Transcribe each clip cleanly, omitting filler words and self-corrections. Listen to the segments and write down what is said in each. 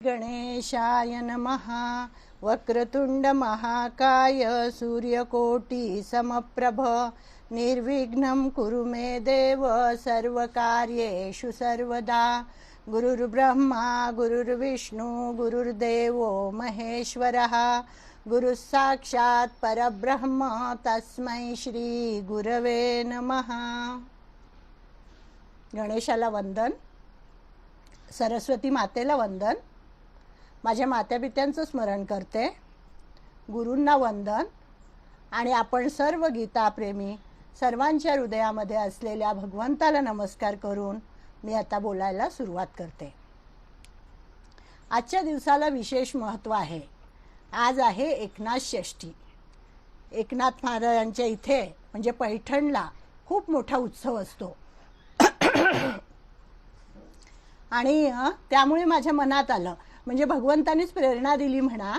गणेशाय नमः। वक्रतुंड महाकाय सूर्यकोटि समप्रभ निर्विघ्नं कुरु मे देव सर्वकार्येषु सर्वदा। गुरुर्ब्रह्मा गुरुर्विष्णु गुरुर्देवो महेश्वरः गुरुः साक्षात् परब्रह्म तस्मै श्री गुरवे नमः। गणेशाला वंदन, सरस्वती मातेला वंदन, माझ्या मातापित्यांचं स्मरण करते, गुरूंना वंदन आणि आपण सर्व गीताप्रेमी सर्वांच्या हृदयामध्ये असलेल्या भगवंताला नमस्कार करून मी आता बोलायला सुरुवात करते। आजच्या दिवसाला विशेष महत्त्व आहे। आज आहे एकनाथ षष्ठी। एकनाथ महाराजांच्या इथे म्हणजे पैठणला खूप मोठा उत्सव असतो आणि त्यामुळे माझ्या मनात आलं, म्हणजे भगवंतानीच प्रेरणा दिली म्हणा,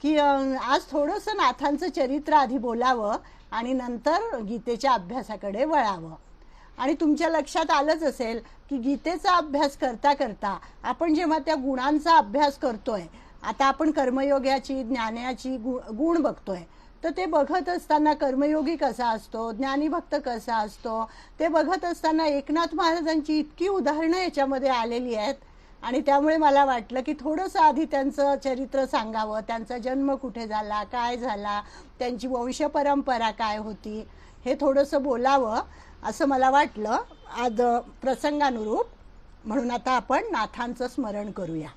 की आज थोडंसं नाथांचं चरित्र आधी बोलावं आणि नंतर गीतेच्या अभ्यासाकडे वळावं। आणि तुमच्या लक्षात आलंच असेल की गीतेचा अभ्यास करता करता आपण जेव्हा त्या गुणांचा अभ्यास करतोय, आता आपण कर्मयोगाची ज्ञानाची गुण बघतोय, तर ते बघत असताना कर्मयोगी कसा असतो, ज्ञानी भक्त कसा असतो, ते बघत असताना एकनाथ महाराजांची इतकी उदाहरणं याच्यामध्ये आलेली आहेत आणि त्यामुळे मला वाटलं की थोडंसं आधी त्यांचं चरित्र सांगावं, त्यांचा जन्म कुठे झाला, काय झाला, त्यांची वंशपरंपरा काय होती, हे थोडंसं बोलावं असं मला वाटलं आज प्रसंगानुरूप। म्हणून आता आपण नाथांचं स्मरण करूया।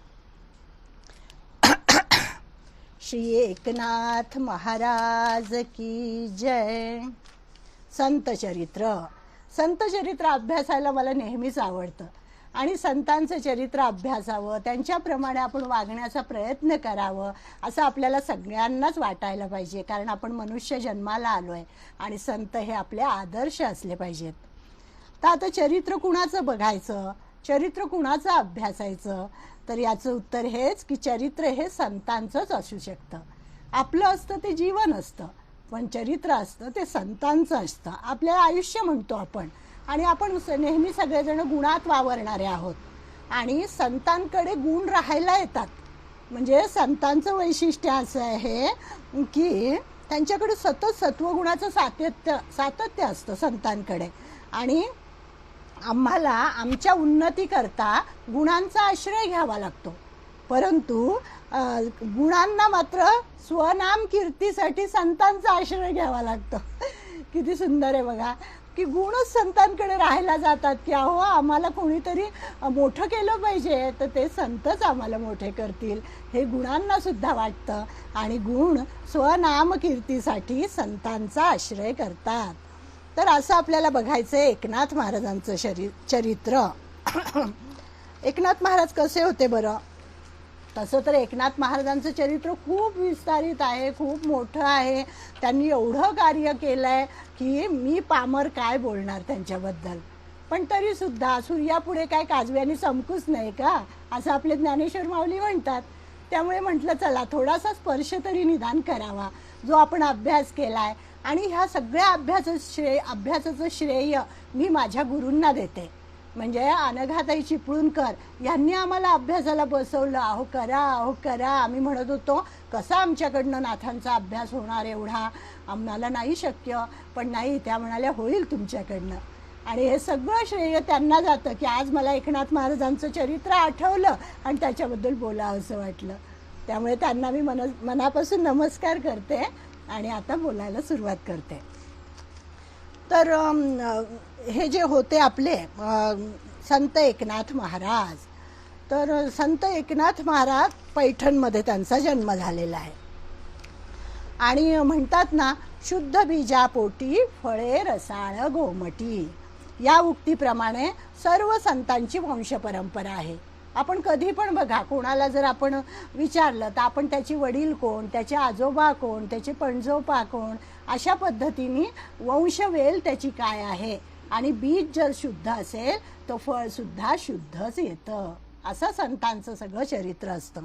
श्री एकनाथ महाराज की जय। संत चरित्र अभ्यासायला मला नेहमीच आवडतं आणि संतांचं चरित्र अभ्यासावं, त्यांच्याप्रमाणे आपण वागण्याचा प्रयत्न करावं असं आपल्याला सगळ्यांनाच वाटायला पाहिजे, कारण आपण मनुष्य जन्माला आलोय आणि संत हे आपले आदर्श असले पाहिजेत। तर आता चरित्र कुणाचं बघायचं, चरित्र कुणाचं अभ्यासायचं, तर याचं उत्तर हेच की चरित्र हे संतांचंच असू शकतं। आपलं असतं ते जीवन असतं, पण चरित्र असतं ते संतांचं असतं। आपल्याला आयुष्य म्हणतो आपण, आणि आपण नेहमी सगळेजण गुणात वावरणारे आहोत आणि संतांकडे गुण राहायला येतात। म्हणजे संतांचं वैशिष्ट्य असं आहे की त्यांच्याकडे सतत सत्वगुणाचं सातत्य असतं संतांकडे, आणि आम्हाला आमच्या उन्नतीकरता गुणांचा आश्रय घ्यावा लागतो, परंतु गुणांना मात्र स्वनाम कीर्तीसाठी संतांचा आश्रय घ्यावा लागतो। किती सुंदर आहे बघा, की गुणच संतांकडे राहायला जातात की अहो आम्हाला कोणीतरी मोठं केलं पाहिजे, तर ते संतच आम्हाला मोठे करतील हे गुणांना सुद्धा वाटतं आणि गुण स्वनाम कीर्तीसाठी संतांचा आश्रय करतात। तर असं आपल्याला बघायचं आहे एकनाथ महाराजांचं चरित्र। एकनाथ महाराज कसे होते बरं? तसं तर एकनाथ महाराजांचं चरित्र खूप विस्तारित आहे, खूप मोठं आहे। त्यांनी एवढं कार्य केलं आहे की मी पामर काय बोलणार त्यांच्याबद्दल, पण तरीसुद्धा सूर्यापुढे काय काजव्याने चमकूच नाही का, असं आपले ज्ञानेश्वर माऊली म्हणतात। त्यामुळे म्हटलं चला थोडासा स्पर्श तरी निदान करावा जो आपण अभ्यास केला आहे, आणि ह्या सगळ्या अभ्यासाचं श्रेय मी माझ्या गुरूंना देते। म्हणजे अनघाताई चिपळूणकर यांनी आम्हाला अभ्यासाला बसवलं। अहो करा आम्ही म्हणत होतो कसा आमच्याकडनं नाथांचा अभ्यास होणार, एवढा आम्हाला नाही शक्य, पण नाही, त्या म्हणाल्या होईल तुमच्याकडनं। आणि हे सगळं श्रेय त्यांना जातं की आज मला एकनाथ महाराजांचं चरित्र आठवलं आणि त्याच्याबद्दल बोलावं असं वाटलं। त्यामुळे त्यांना मी मनापासून नमस्कार करते आणि आता बोलायला सुरुवात करते। तर हे जे होते आपले संत एकनाथ महाराज, तर संत एकनाथ महाराज पैठणमध्ये त्यांचा जन्म झालेला आहे आणि म्हणतात ना, शुद्ध बीजापोटी फळे रसाळ गोमटी, या उक्तीप्रमाणे सर्व संतांची वंशपरंपरा आहे। आपण कधी पण बघा, कोणाला जर आपण विचारलं तर आपण त्याची वडील कोण, त्याचे आजोबा कोण, त्याचे पणजोबा कोण, अशा पद्धतीने वंशवेल त्याची काय आहे, आणि बीज जर शुद्ध असेल तर फळ सुद्धा शुद्धच येतं, असं संतांचं सगळं चरित्र असतं।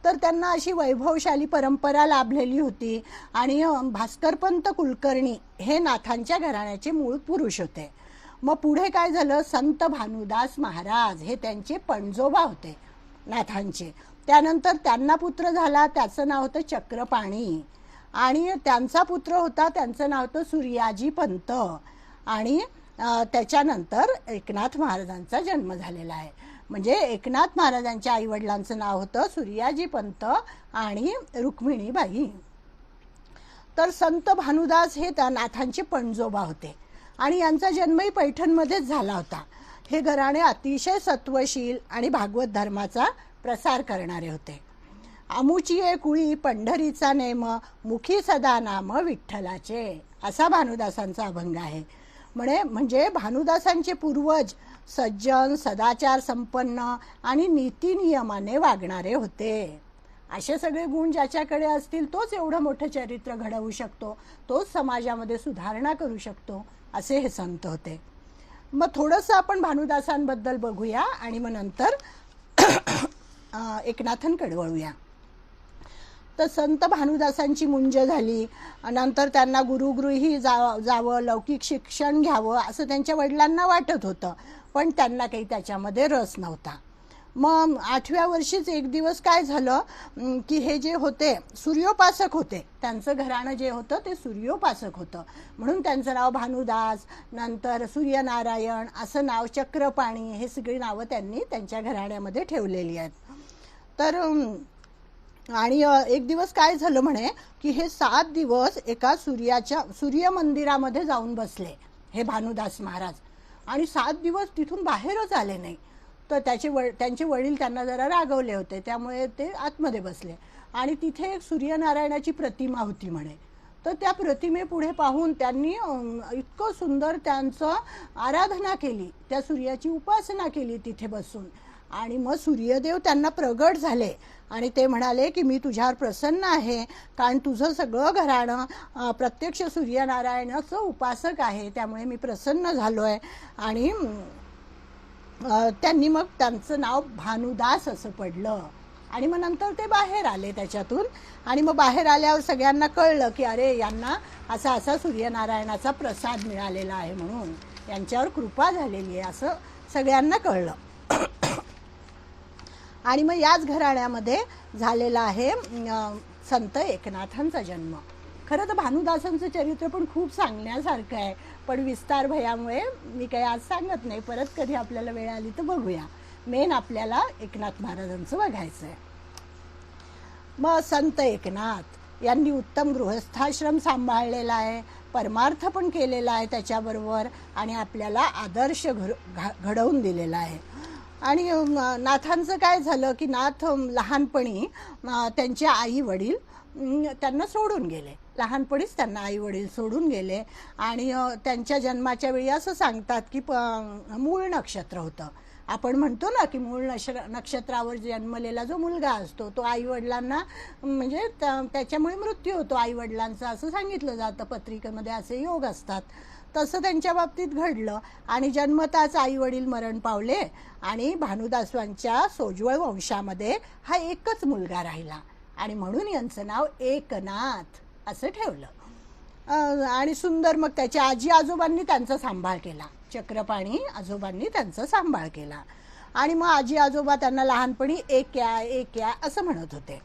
तर त्यांना अशी वैभवशाली परंपरा लाभलेली होती आणि भास्करपंत कुलकर्णी हे नाथांच्या घराण्याचे मूळ पुरुष होते। मग पुढे काय झालं, संत भानुदास महाराज हे त्यांचे पणजोबा होते नाथांचे, त्यानंतर त्यांना पुत्र झाला, त्याचं नाव होतं चक्रपाणी. आणि त्यांचा पुत्र होता, त्यांचं नाव होतं सूर्याजी पंत. आणि त्याच्यानंतर एकनाथ महाराजांचा जन्म झालेला आहे. म्हणजे एकनाथ महाराजांच्या आईवडिलांचं नाव होतं सूर्याजी पंत आणि रुक्मिणीबाई. तर संत भानुदास हे त्या नाथांचे पणजोबा होते आणि यांचा जन्मही पैठणमध्येच झाला होता. हे घराणे अतिशय सत्वशील आणि भागवत धर्माचा प्रसार करणारे होते. आमुची ये कुळी पंढरीचा नेम, मुखी सदा नाम विठ्ठलाचे, असा भानुदासांचा अभंग आहे. म्हणजे भानुदासांचे पूर्वज सज्जन, सदाचार संपन्न आणि नीतिनियमाने वागणारे होते. असे सगळे गुण ज्याच्याकडे असतील तोच एवढं मोठं चरित्र घडवू शकतो, तोच समाजामध्ये सुधारणा करू शकतो, असे हे संत होते. मग थोडंसं आपण भानुदासांबद्दल बघूया आणि मग नंतर एकनाथांकडे वळूया. तर संत भानुदासांची मुंज झाली. नंतर त्यांना गुरुगृही जावं, लौकिक शिक्षण घ्यावं असं त्यांच्या वडिलांना वाटत होतं, पण त्यांना काही त्याच्यामध्ये रस नव्हता. मग 8व्या वर्षीच एक दिवस काय झालं की हे जे होते सूर्योपासक होते, त्यांचं घराणं जे होतं ते सूर्योपासक होतं, म्हणून त्यांचं नाव भानुदास, नंतर सूर्यनारायण असं नाव, चक्रपाणी, हे सगळी नावं त्यांनी त्यांच्या घराण्यामध्ये ठेवलेली आहेत. तर आणि एक दिवस काय झालं म्हणे की हे 7 दिवस एका सूर्य मंदिरामध्ये जाऊन बसले हे भानुदास महाराज, आणि 7 दिवस तिथून बाहेरच आले नाही. तर त्यांचे वडील त्यांना जरा रागवले होते, त्यामुळे ते आतमध्ये बसले. आणि तिथे एक सूर्यनारायणाची प्रतिमा होती म्हणे. तर त्या प्रतिमेपुढे पाहून त्यांनी इतकं सुंदर त्यांचं आराधना केली, त्या सूर्याची उपासना केली तिथे बसून. आणि मग सूर्यदेव त्यांना प्रगट झाले आणि ते म्हणाले की मी तुझ्यावर प्रसन्न आहे, कारण तुझं सगळं घराणं प्रत्यक्ष सूर्यनारायणाचं उपासक आहे, त्यामुळे मी प्रसन्न झालो आहे. आणि त्यांनी मग त्यांचं नाव भानुदास असं पडलं. आणि मग नंतर ते बाहेर आले त्याच्यातून. आणि मग बाहेर आल्यावर सगळ्यांना कळलं की अरे यांना असा सूर्यनारायणाचा प्रसाद मिळालेला आहे, म्हणून यांच्यावर कृपा झालेली आहे असं सगळ्यांना कळलं. आणि मग याच घराण्यामध्ये झालेला आहे संत एकनाथांचा जन्म. खरं तर भानुदासांचं चरित्र पण खूप सांगण्यासारखं आहे, पण विस्तार भयामुळे मी काही आज सांगत नाही, परत कधी आपल्याला वेळ आली तर बघूया. मेन आपल्याला एकनाथ महाराजांचं बघायचं आहे. मग संत एकनाथ यांनी उत्तम गृहस्थाश्रम सांभाळलेला आहे, परमार्थ पण केलेला आहे त्याच्याबरोबर, आणि आपल्याला आदर्श घडवून दिलेला आहे. आणि नाथांचं काय झालं की नाथ लहानपणी त्यांचे आई वडील त्यांना सोडून गेले, लहानपणीच त्यांना आई वडील सोडून गेले. आणि त्यांच्या जन्माच्या वेळी असं सांगतात की मूळ नक्षत्र होतं. आपण म्हणतो ना की मूळ नक्षत्रावर जन्मलेला जो मुलगा असतो तो आईवडिलांना म्हणजे त्याच्यामुळे मृत्यू होतो आईवडिलांचा, असं सांगितलं जातं, पत्रिकेमध्ये असे योग असतात. तसं त्यांच्या बाबतीत घडलं आणि जन्मताच आईवडील मरण पावले. आणि भानुदासांच्या सोज्वळ वंशामध्ये हा एकच मुलगा राहिला आणि म्हणून यांचं नाव एकनाथ असं ठेवलं. आणि सुंदर मग त्याच्या आजी आजोबांनी त्यांचा सांभाळ केला, चक्रपाणी आजोबांनी त्यांचा सांभाळ केला. आणि मग आजी आजोबा त्यांना लहानपणी एक्या असं म्हणत होते.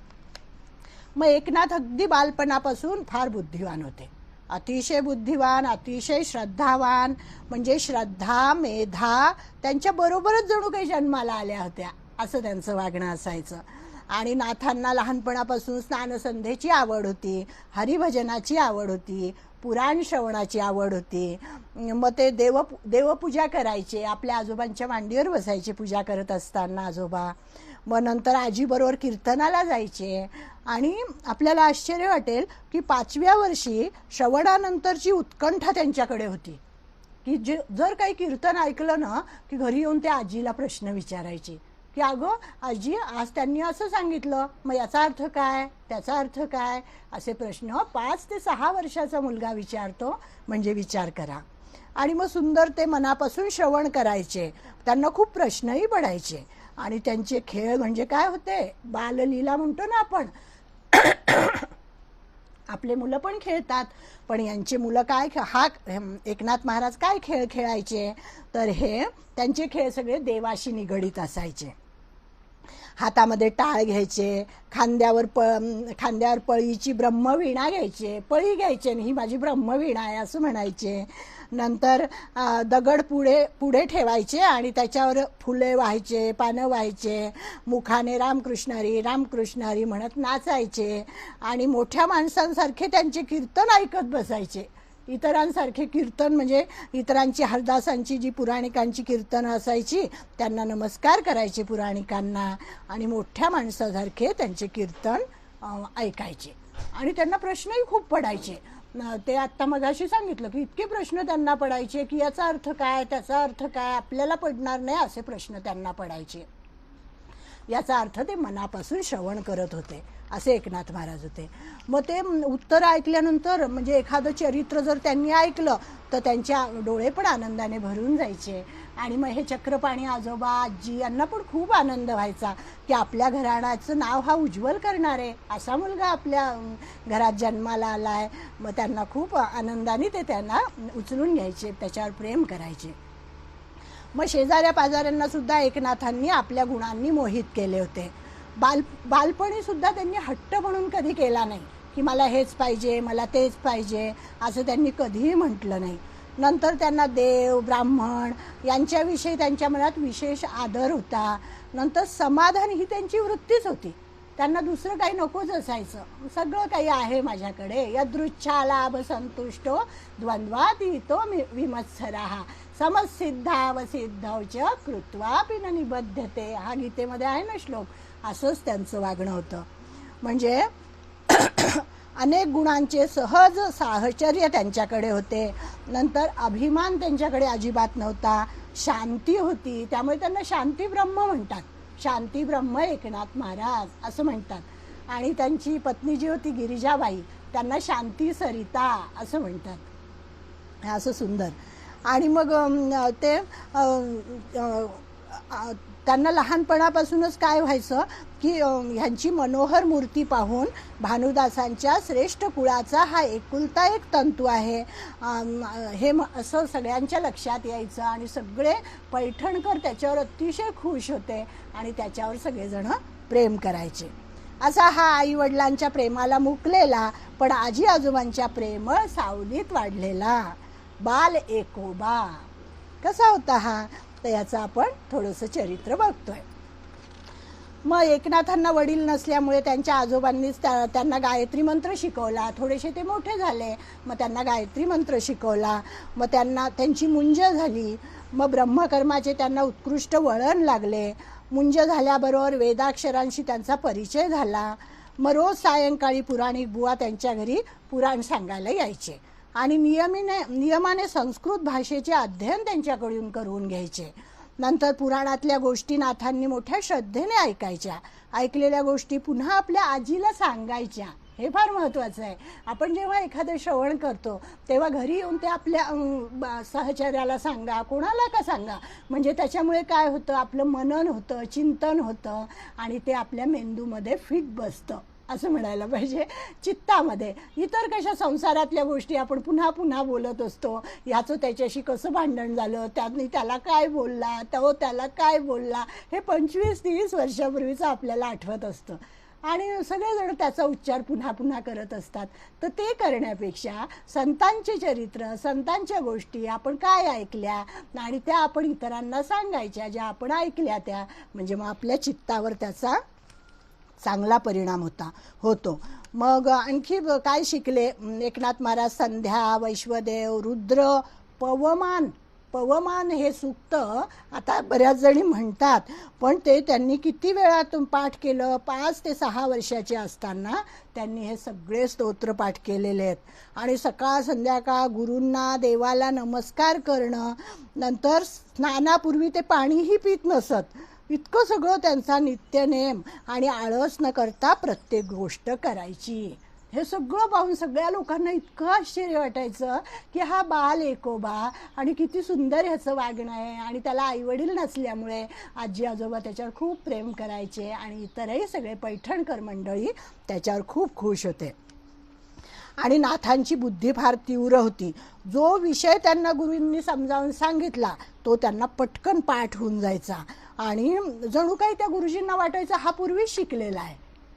मग एकनाथ अगदी बालपणापासून फार बुद्धिवान होते, अतिशय बुद्धिवान, अतिशय श्रद्धावान. म्हणजे श्रद्धा मेधा त्यांच्या बरोबरच जणू काही जन्माला आल्या होत्या असं त्यांचं वागणं असायचं. आणि नाथांना लहानपणापासून स्नानसंध्येची आवड होती, हरिभजनाची आवड होती, पुराण श्रवणाची आवड होती. मग ते देवपूजा करायचे, आपल्या आजोबांच्या मांडीवर बसायचे पूजा करत असताना आजोबा. मग नंतर आजीबरोबर कीर्तनाला जायचे. आणि आपल्याला आश्चर्य वाटेल की 5व्या वर्षी श्रवणानंतरची उत्कंठा त्यांच्याकडे होती, की जर काही कीर्तन ऐकलं ना की घरी येऊन त्या आजीला प्रश्न विचारायचे की अगं आजी आज त्यांनी असं सांगितलं, मग याचा अर्थ काय, त्याचा अर्थ काय, असे प्रश्न 5 ते 6 वर्षाचा मुलगा विचारतो, म्हणजे विचार करा. आणि मग सुंदर ते मनापासून श्रवण करायचे, त्यांना खूप प्रश्नही पडायचे. आणि त्यांचे खेळ म्हणजे काय होते, बाललीला म्हणतो ना आपण, आपले मुलं पण खेळतात, पण यांचे मुलं काय एकनाथ महाराज काय खेळ खेळायचे, तर हे त्यांचे खेळ सगळे देवाशी निगडीत असायचे. हातामध्ये टाळ घ्यायचे, खांद्यावर पळीची ब्रह्मवीणा घ्यायचे, पळी घ्यायचे ही माझी ब्रह्मवीणा आहे असं म्हणायचे. नंतर दगड पुढे ठेवायचे आणि त्याच्यावर फुले व्हायचे, पानं व्हायचे, मुखाने रामकृष्णारी रामकृष्णारी म्हणत नाचायचे आणि मोठ्या माणसांसारखे त्यांचे कीर्तन ऐकत बसायचे. इतरांसारखे कीर्तन म्हणजे इतरांची हरदासांची जी पुराणिकांची कीर्तनं असायची त्यांना नमस्कार करायचे पुराणिकांना आणि मोठ्या माणसासारखे त्यांचे कीर्तन ऐकायचे. आणि त्यांना प्रश्नही खूप पडायचे. ते आत्ता मगाशी सांगितलं की इतके प्रश्न त्यांना पडायचे की याचा अर्थ काय, त्याचा अर्थ काय, आपल्याला पडणार नाही असे प्रश्न त्यांना पडायचे. याचा अर्थ ते मनापासून श्रवण करत होते असे एकनाथ महाराज होते. मग ते उत्तर ऐकल्यानंतर म्हणजे एखादं चरित्र जर त्यांनी ऐकलं तर त्यांच्या डोळे पण आनंदाने भरून जायचे. आणि मग हे चक्रपाणी आजोबा आजी यांना पण खूप आनंद व्हायचा की आपल्या घराण्याचं नाव हा उज्ज्वल करणारे असा मुलगा आपल्या घरात जन्माला आला आहे. मग त्यांना खूप आनंदाने ते त्यांना उचलून घ्यायचे, त्याच्यावर प्रेम करायचे. मग शेजाऱ्या पाजाऱ्यांना सुद्धा एकनाथांनी आपल्या गुणांनी मोहित केले होते. बालपणी सुद्धा त्यांनी हट्ट म्हणून कधी केला नाही की मला हेच पाहिजे, मला तेच पाहिजे असं त्यांनी कधीही म्हटलं नाही. नंतर त्यांना देव ब्राह्मण यांच्याविषयी त्यांच्या मनात विशेष आदर होता. नंतर समाधान ही त्यांची वृत्तीच होती. त्यांना दुसरं काही नकोच असायचं. सगळं काही आहे माझ्याकडे. यदृच्छा लाभ संतुष्टो द्वंद्वातीतो विमत्सराः समसिद्धावसिद्धौच कृत्वापि न निबध्यते. हा गीतेमध्ये आहे ना श्लोक. असंच त्यांचं वागणं होतं. म्हणजे अनेक गुणांचे सहज साहचर्य त्यांच्याकडे होते. नंतर अभिमान त्यांच्याकडे अजिबात नव्हता. शांती होती, त्यामुळे त्यांना शांती ब्रह्म म्हणतात. शांती ब्रह्म एकनाथ महाराज असं म्हणतात. आणि त्यांची पत्नी जी होती गिरिजाबाई त्यांना शांती सरिता असं म्हणतात. असं सुंदर. आणि मग ते त्यांना लहानपणापासूनच काय व्हायचं की ह्यांची मनोहर मूर्ती पाहून भानुदासांच्या श्रेष्ठ कुळाचा हा एकुलता एक तंतू आहे हे असं सगळ्यांच्या लक्षात यायचं. आणि सगळे पैठणकर त्याच्यावर अतिशय खुश होते आणि त्याच्यावर सगळेजण प्रेम करायचे. असा हा आईवडिलांच्या प्रेमाला मुकलेला पण आजी आजोबांच्या प्रेमळ सावलीत वाढलेला बाल एकोबा कसा होता हा, तर याचं आपण थोडंसं चरित्र बघतोय. मग एकनाथांना वडील नसल्यामुळे त्यांच्या आजोबांनीच त्यांना गायत्री मंत्र शिकवला. थोडेसे ते मोठे झाले, मग त्यांना गायत्री मंत्र शिकवला. मग त्यांची मुंज झाली. मग ब्रह्मकर्माचे त्यांना उत्कृष्ट वळण लागले. मुंज झाल्याबरोबर वेदाक्षरांशी त्यांचा परिचय झाला. मग रोज सायंकाळी पुराणिक बुवा त्यांच्या घरी पुराण सांगायला यायचे आणि नियमाने संस्कृत भाषेचे अध्ययन त्यांच्याकडून करून घ्यायचे. नंतर पुराणातल्या गोष्टी नाथांनी मोठ्या श्रद्धेने ऐकायच्या. ऐकलेल्या गोष्टी पुन्हा आपल्या आजीला सांगायच्या. हे फार महत्त्वाचं आहे. आपण जेव्हा एखादं श्रवण करतो तेव्हा घरी येऊन ते आपल्या सहचर्याला सांगा, कोणाला का सांगा. म्हणजे त्याच्यामुळे काय होतं, आपलं मनन होतं, चिंतन होतं आणि ते आपल्या मेंदूमध्ये फिट बसतं असं म्हणायला पाहिजे, चित्तामध्ये. इतर कशा संसारातल्या गोष्टी आपण पुन्हा पुन्हा बोलत असतो. ह्याचं त्याच्याशी कसं भांडण झालं, त्यांनी त्याला काय बोलला, तो त्याला काय बोलला, हे 25-30 वर्षापूर्वीचं आपल्याला आठवत असतं आणि सगळेजण त्याचा उच्चार पुन्हा पुन्हा करत असतात. तर ते करण्यापेक्षा संतांचे चरित्र, संतांच्या गोष्टी आपण काय ऐकल्या आणि त्या आपण इतरांना सांगायच्या, ज्या आपण ऐकल्या त्या, म्हणजे मग आपल्या चित्तावर त्याचा चांगला परिणाम होतो. मग आणखी काय शिकले एकनाथ महाराज? संध्या, वैश्वदेव, रुद्र, पवमान हे सूक्त आता बऱ्याच जणी म्हणतात, पण ते त्यांनी किती वेळातून पाठ केलं? 5 ते 6 वर्षाचे असताना त्यांनी हे सगळे स्तोत्र पाठ केलेले आहेत. आणि सकाळ संध्याकाळ गुरूंना देवाला नमस्कार करणं. नंतर स्नानापूर्वी ते पाणीही पित नसत. इतकं सगळं त्यांचा नित्यनेम आणि आळस न करता प्रत्येक गोष्ट करायची. हे सगळं पाहून सगळ्या लोकांना इतकं आश्चर्य वाटायचं की हा बाल एकोबा आणि किती सुंदर ह्याचं वागणं आहे. आणि त्याला आईवडील नसल्यामुळे आजी आजोबा त्याच्यावर खूप प्रेम करायचे आणि इतरही सगळे पैठणकर मंडळी त्याच्यावर खूप खुश होते. आणि नाथांची बुद्धी फार तीव्र होती. जो विषय त्यांना गुरूंनी समजावून सांगितला तो त्यांना पटकन पाठ होऊन जायचा. आणि जणू काही त्या गुरुजींना वाटायचं हा पूर्वीच शिकलेला आहे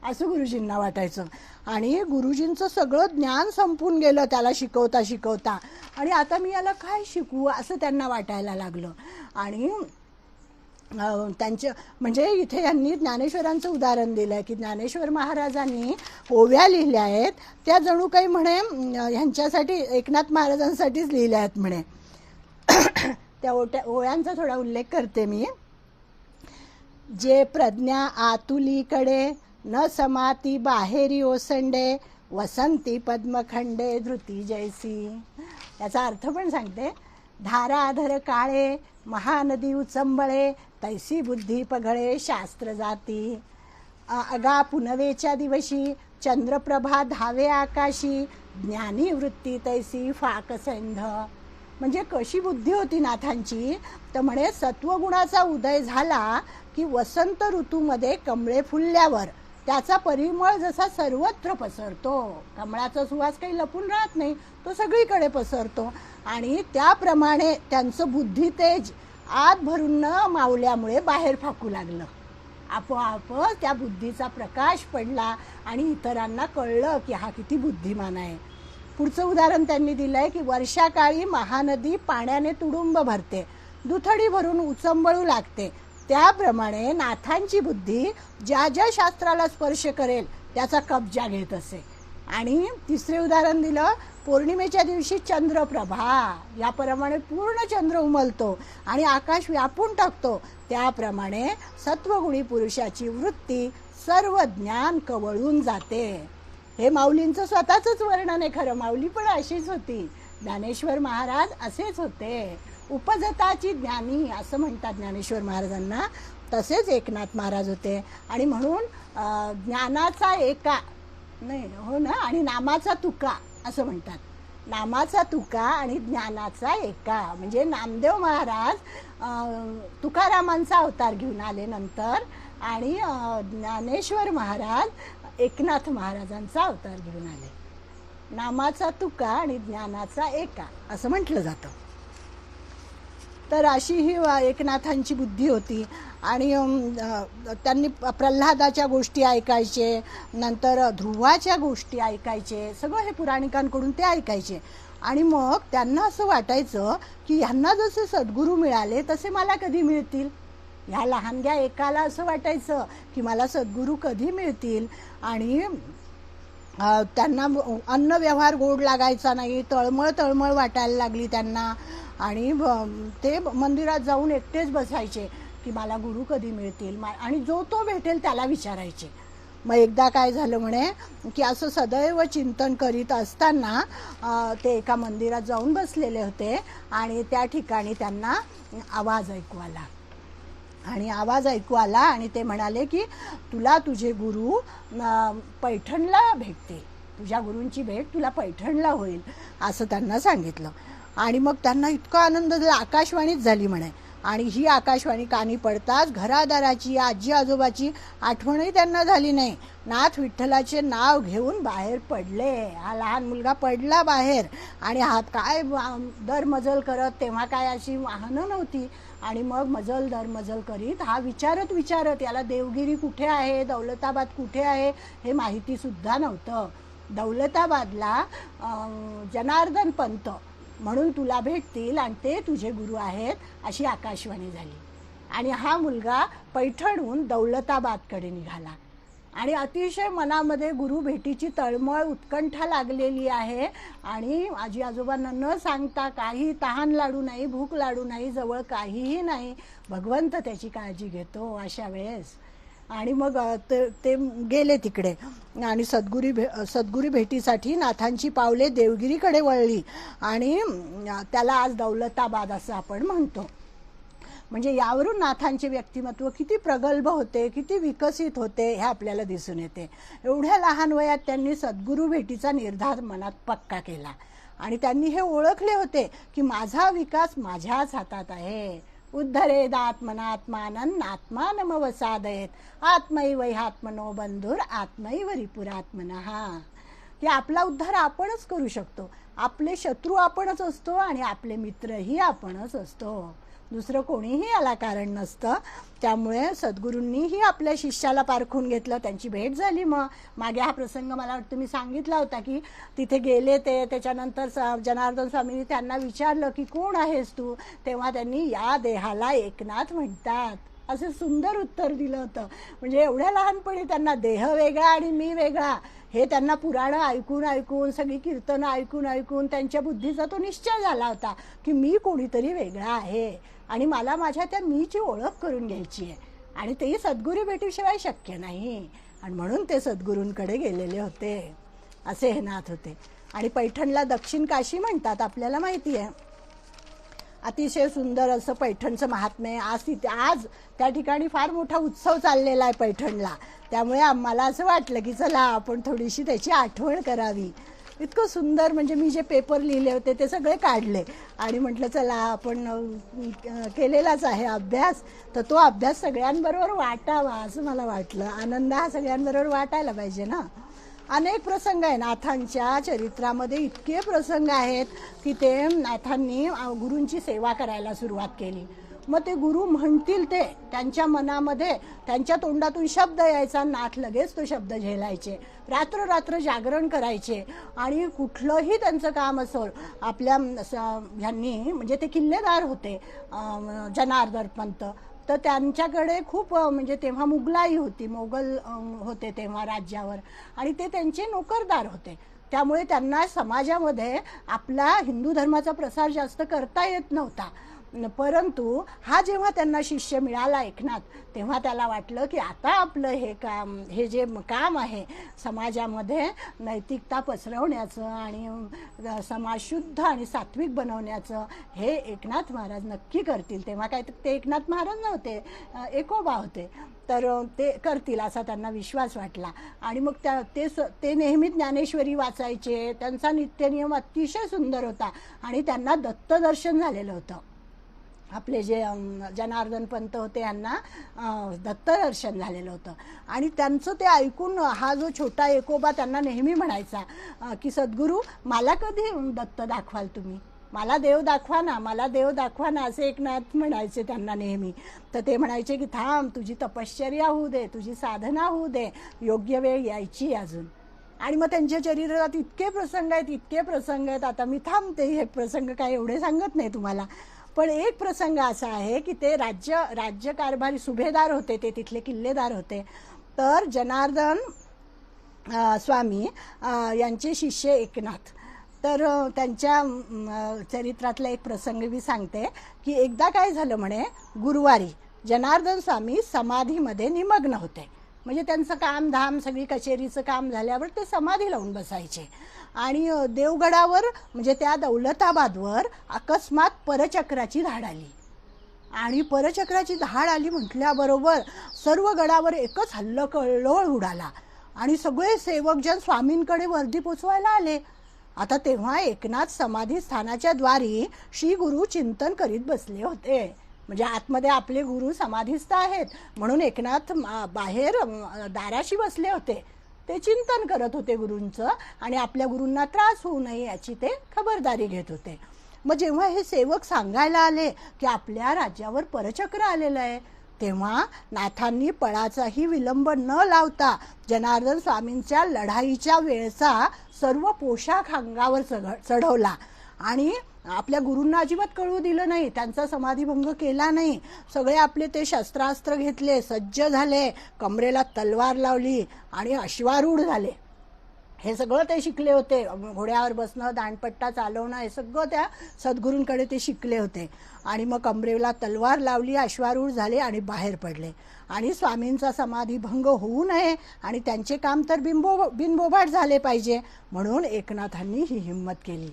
असं गुरुजींना वाटायचं. आणि गुरुजींचं सगळं ज्ञान संपून गेलं त्याला शिकवता शिकवता, आणि आता मी याला काय शिकवू असं त्यांना वाटायला लागलं. आणि त्यांच्या म्हणजे इथे यांनी ज्ञानेश्वरांचं उदाहरण दिलं आहे की ज्ञानेश्वर महाराजांनी ओव्या लिहिल्या आहेत, त्या जणू काही म्हणे ह्यांच्यासाठी एकनाथ महाराजांसाठीच लिहिल्या आहेत म्हणे. त्या ओव्यांचा थोडा उल्लेख करते मी. जे प्रज्ञा आतुलीकडे न समाती बाहेरी ओसंडे, वसंती पद्मखंडे धृती जैसी. याचा अर्थ पण सांगते. धाराधर काळे महानदी उचंबळे, तैसी बुद्धी पघळे शास्त्र जाती. अगा पुनवेच्या दिवशी चंद्रप्रभा धावे आकाशी, ज्ञानी वृत्ती तैसी फाकसंध. म्हणजे कशी बुद्धी होती नाथांची, तर म्हणे सत्वगुणाचा उदय झाला की वसंत ऋतूमध्ये कमळे फुलल्यावर त्याचा परिमळ जसा सर्वत्र पसरतो, कमळाचा सुवास काही लपून राहत नाही, तो सगळीकडे पसरतो. आणि त्याप्रमाणे त्यांचं बुद्धितेज आत भरून न मावल्यामुळे बाहेर फाकू लागलं. आपोआप त्या बुद्धीचा प्रकाश पडला आणि इतरांना कळलं की हा किती बुद्धिमान आहे. पुढचं उदाहरण त्यांनी दिलं आहे की वर्षाकाळी महानदी पाण्याने तुडुंब भरते, दुथडी भरून उचंबळू लागते, त्याप्रमाणे नाथांची बुद्धी ज्या ज्या शास्त्राला स्पर्श करेल त्याचा कब्जा घेत असे. आणि तिसरे उदाहरण दिलं, पौर्णिमेच्या दिवशी चंद्रप्रभा, याप्रमाणे पूर्ण चंद्र उमलतो आणि आकाश व्यापून टाकतो, त्याप्रमाणे सत्वगुणी पुरुषाची वृत्ती सर्व ज्ञान कवळून जाते. हे माऊलींचं स्वतःचंच वर्णन आहे. खरं माऊली पण अशीच होती, ज्ञानेश्वर महाराज असेच होते, उपजताची ज्ञानी असं म्हणतात ज्ञानेश्वर महाराजांना, तसेच एकनाथ महाराज होते. आणि म्हणून ज्ञानाचा एका नाही हो ना, आणि नामाचा तुका असं म्हणतात. नामाचा तुका आणि ज्ञानाचा एका, म्हणजे नामदेव महाराज तुकारामांचा अवतार घेऊन आले नंतर, आणि ज्ञानेश्वर महाराज एकनाथ महाराजांचा अवतार घेऊन आले. नामाचा तुका आणि ज्ञानाचा एका असं म्हटलं जातं. तर अशी ही एकनाथांची बुद्धी होती. आणि त्यांनी प्रल्हादाच्या गोष्टी ऐकायचे, नंतर ध्रुवाच्या गोष्टी ऐकायचे, सगळं हे पुराणिकांकडून ते ऐकायचे. आणि मग त्यांना असं वाटायचं की ह्यांना जसे सद्गुरू मिळाले तसे मला कधी मिळतील. ह्या लहानग्या एकाला असं वाटायचं की मला सद्गुरू कधी मिळतील. आणि त्यांना अन्न व्यवहार गोड लागायचा नाही, तळमळ तळमळ वाटायला लागली त्यांना. आणि ते मंदिरात जाऊन एकटेच बसायचे की मला गुरु कधी मिळतील, आणि जो तो भेटेल त्याला विचारायचे. मग एकदा काय झालं म्हणे की असं सदैव चिंतन करीत असताना ते एका मंदिरात जाऊन बसलेले होते आणि त्या ठिकाणी त्यांना आवाज ऐकू आला. आणि आवाज ऐकू आला आणि ते म्हणाले की तुला तुझे गुरु पैठणला भेटते, तुझ्या गुरूंची भेट तुला पैठणला होईल असं त्यांना सांगितलं. आणि मग त्यांना इतका आनंद झाला, आकाशवाणीच झाली म्हणे. आणि ही आकाशवाणी कानी पडताच घरादाराची आजी आजोबाची आठवणही त्यांना झाली नाही. नाथ विठ्ठलाचे नाव घेऊन बाहेर पडले. हा लहान मुलगा पडला बाहेर आणि हात काय दर मजल करत, तेव्हा काय अशी वाहनं नव्हती. आणि मग मजल दर मजल करीत हा विचारत विचारत, याला देवगिरी कुठे आहे, दौलताबाद कुठे आहे हे माहितीसुद्धा नव्हतं. दौलताबादला जनार्दन पंत म्हणून तुला भेटतील आणि ते तुझे गुरु आहेत अशी आकाशवाणी झाली. आणि हा मुलगा पैठणहून दौलताबादकडे निघाला. आणि अतिशय मनामध्ये गुरु भेटीची तळमळ उत्कंठा लागलेली आहे. आणि आजी आजोबांना न सांगता काही तहान लाडू नाही, भूक लाडू नाही, जवळ काहीही नाही, भगवंत त्याची काळजी घेतो अशा वेळेस. आणि मग ते गेले तिकडे आणि सद्गुरू भेटीसाठी नाथांची पावले देवगिरीकडे वळली. आणि त्याला आज दौलताबाद असं आपण म्हणतो. म्हणजे यावरून नाथांचे व्यक्तिमत्व किती प्रगल्भ होते, किती विकसित होते हे आपल्याला दिसून येते. एवढ्या लहान वयात त्यांनी सद्गुरू भेटीचा निर्धार मनात पक्का केला. आणि त्यांनी हे ओळखले होते की माझा विकास माझ्याच हातात आहे. उद्धरेद आत्मनात्मानं आत्मानमवसादयेत आत्मैव ह्यात्मनो बंधुर आत्मैव रिपुरात्मनः. की आपला उद्धार आपणच करू शकतो. आपले शत्रू आपणच असतो आणि आपले मित्रही आपणच असतो. दुसरं कोणीही याला कारण नसतं. त्यामुळे सद्गुरूंनीही आपल्या शिष्याला पारखून घेतलं, त्यांची भेट झाली. मग मागे हा प्रसंग मला वाटतं मी सांगितला होता की तिथे गेले ते, त्याच्यानंतर जनार्दन स्वामींनी त्यांना विचारलं की कोण आहेस तू, तेव्हा त्यांनी या देहाला एकनाथ म्हणतात असे सुंदर उत्तर दिलं होतं. म्हणजे एवढ्या लहानपणी त्यांना देह वेगळा आणि मी वेगळा हे त्यांना पुराणं ऐकून ऐकून, सगळी कीर्तनं ऐकून ऐकून त्यांच्या बुद्धीचा तो निश्चय झाला होता की मी कोणीतरी वेगळा आहे आणि मला माझ्या त्या मीची ओळख करून घ्यायची आहे, आणि तेही सद्गुरू भेटीशिवाय शक्य नाही. आणि म्हणून ते सद्गुरूंकडे गेलेले होते. असे हे नाथ होते. आणि पैठणला दक्षिण काशी म्हणतात, आपल्याला माहिती आहे. अतिशय सुंदर असं पैठणचं महात्म्य. आज त्या ठिकाणी फार मोठा उत्सव चाललेला आहे पैठणला. त्यामुळे आम्हाला असं वाटलं की चला आपण थोडीशी त्याची आठवण करावी. इतकं सुंदर, म्हणजे मी जे पेपर लिहिले होते ते सगळे काढले आणि म्हटलं चला आपण केलेलाच आहे अभ्यास, तर तो अभ्यास सगळ्यांबरोबर वाटावा असं मला वाटलं. आनंद हा सगळ्यांबरोबर वाटायला पाहिजे ना. अनेक प्रसंग आहे नाथांच्या चरित्रामध्ये, इतके प्रसंग आहेत की ते नाथांनी गुरूंची सेवा करायला सुरुवात केली. मग ते गुरु म्हणतील ते त्यांच्या मनामध्ये, त्यांच्या तोंडातून शब्द यायचा, नाथ लगेच तो शब्द झेलायचे. रात्र रात्र जागरण करायचे. आणि कुठलंही त्यांचं काम असो, आपल्या ह्यांनी म्हणजे ते किल्लेदार होते जनार्दन पंत, तर त्यांच्याकडे खूप म्हणजे तेव्हा मुघलाई होती, मोगल होते तेव्हा राज्यावर, आणि ते त्यांचे नोकरदार होते. त्यामुळे त्यांना समाजामध्ये आपला हिंदू धर्माचा प्रसार जास्त करता येत नव्हता. परंतु हा जेव्हा त्यांना शिष्य मिळाला एकनाथ, तेव्हा त्याला वाटलं की आता आपलं हे जे काम आहे समाजामध्ये नैतिकता पसरवण्याचं आणि समाज शुद्ध आणि सात्विक बनवण्याचं, हे एकनाथ महाराज नक्की करतील. तेव्हा काय ते एकनाथ महाराज नव्हते, एकोबा होते, तर ते करतील असा त्यांना विश्वास वाटला. आणि मग ते नेहमी ज्ञानेश्वरी वाचायचे. त्यांचा नित्यनियम अतिशय सुंदर होता आणि त्यांना दत्तदर्शन झालेलं होतं. आपले जे जनार्दन पंत होते यांना दत्तदर्शन झालेलं होतं. आणि त्यांचं ते ऐकून हा जो छोटा एकोबा त्यांना नेहमी म्हणायचा की सद्गुरू मला कधी दत्त दाखवाल तुम्ही, मला देव दाखवा ना, मला देव दाखवा ना, असे एकनाथ म्हणायचे त्यांना नेहमी. तर ते म्हणायचे की थांब, तुझी तपश्चर्या होऊ दे, तुझी साधना होऊ दे, योग्य वेळ यायची अजून. आणि मग त्यांच्या चरित्रात इतके प्रसंग आहेत, आता मी थांबते. हे प्रसंग काय एवढे सांगत नाही तुम्हाला, पण एक प्रसंग असा आहे की ते राज्यकारभारी सुभेदार होते, ते तिथले किल्लेदार होते. तर जनार्दन स्वामी यांचे शिष्य एकनाथ, तर त्यांच्या चरित्रातला एक प्रसंग मी सांगते की एकदा काय झालं म्हणे, गुरुवारी जनार्दन स्वामी समाधीमध्ये निमग्न होते. म्हणजे त्यांचं कामधाम सगळी कचेरीचं काम झाल्यावर ते समाधी लावून बसायचे. आणि देवगडावर म्हणजे त्या दौलताबादवर अकस्मात परचक्राची धाड आली. आणि परचक्राची धाड आली म्हटल्याबरोबर सर्व गडावर एकच हल्लकल्लोळ उडाला आणि सगळे सेवकजन स्वामींकडे वर्दी पोचवायला आले. आता तेव्हा एकनाथ समाधी स्थानाच्या द्वारी श्री गुरु चिंतन करीत बसले होते. म्हणजे आतमध्ये आपले गुरु समाधीस्थ आहेत म्हणून एकनाथ बाहेर दाराशी बसले होते. ते चिंतन करत होते गुरूंचं आणि आपल्या गुरूंना त्रास होऊ नये याची ते खबरदारी घेत होते. मग जेव्हा हे सेवक सांगायला आले की आपल्या राज्यावर परचक्र आलेलं आहे, तेव्हा नाथांनी पळाचाही विलंब न लावता जनार्दन स्वामींच्या लढाईच्या वेळचा सर्व पोशाख अंगावर चढवला आणि आपल्या गुरूंना अजिबात कळू दिलं नाही, त्यांचा समाधीभंग केला नाही. सगळे आपले ते शस्त्रास्त्र घेतले, सज्ज झाले, कमरेला तलवार लावली आणि अश्वारूढ झाले. हे सगळं ते शिकले होते. घोड्यावर बसणं, दांडपट्टा चालवणं, हे सगळं त्या सद्गुरूंकडे ते शिकले होते. आणि मग कमरेला तलवार लावली, अश्वारूढ झाले आणि बाहेर पडले. आणि स्वामींचा समाधीभंग होऊ नये आणि त्यांचे काम तर बिनबोभाट झाले पाहिजे म्हणून एकनाथांनी ही हिंमत केली.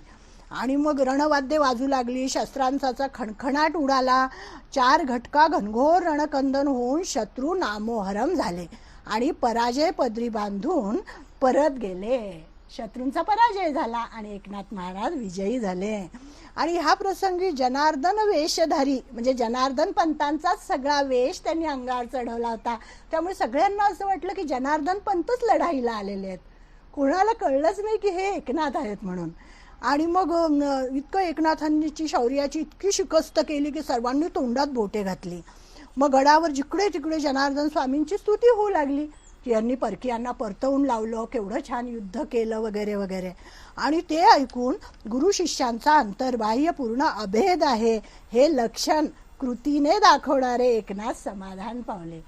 आणि मग रणवाद्य वाजू लागली, शस्त्रांचा खणखणाट उडाला. 4 घटका घनघोर रणकंदन होऊन शत्रू नामोहरम झाले आणि पराजय पदरी बांधून परत गेले. शत्रूंचा पराजय झाला आणि एकनाथ महाराज विजयी झाले. आणि ह्या प्रसंगी जनार्दन वेशधारी म्हणजे जनार्दन पंतांचाच सगळा वेश त्यांनी अंगावर चढवला होता. त्यामुळे सगळ्यांना असं वाटलं की जनार्दन पंतच लढाईला आलेले आहेत. कोणाला कळलंच नाही की हे एकनाथ आहेत म्हणून. आणि मग इतकं एकनाथांची शौर्याची इतकी शिकस्त केली की सर्वांनी तोंडात बोटे घातली. मग गडावर जिकडे तिकडे जनार्दन स्वामींची स्तुती होऊ लागली की यांनी परकीयांना परतवून लावलं, केवढं छान युद्ध केलं वगैरे वगैरे. आणि ते ऐकून गुरु शिष्यांचा अंतर्बाह्य पूर्ण अभेद आहे हे लक्षण कृतीने दाखवणारे एकनाथ समाधान पावले.